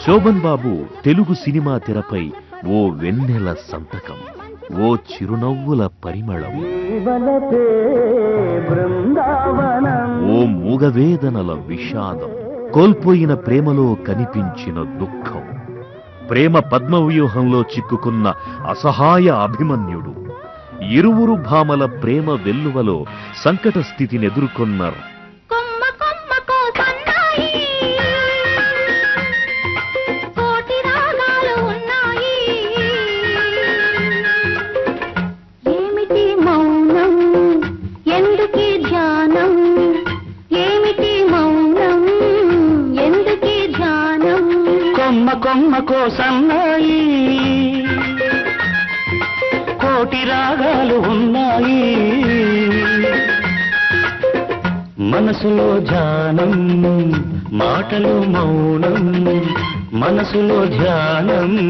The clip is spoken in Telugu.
శోభన్ బాబు తెలుగు సినిమా తెరపై ఓ వెన్నెల సంతకం, ఓ చిరునవ్వుల పరిమళం, ఓ మూగవేదనల విషాదం, కోల్పోయిన ప్రేమలో కనిపించిన దుఃఖం, ప్రేమ పద్మవ్యూహంలో చిక్కుకున్న అసహాయ అభిమన్యుడు, ఇరువురు భామల ప్రేమ వెల్లువలో సంకట స్థితిని ఎదుర్కొన్న కొమ్మకో సన్నాయి, కోటి రాగాలు ఉన్నాయి, మనసులో ధ్యానం, మాటలు మౌనం, మనసులో ధ్యానం.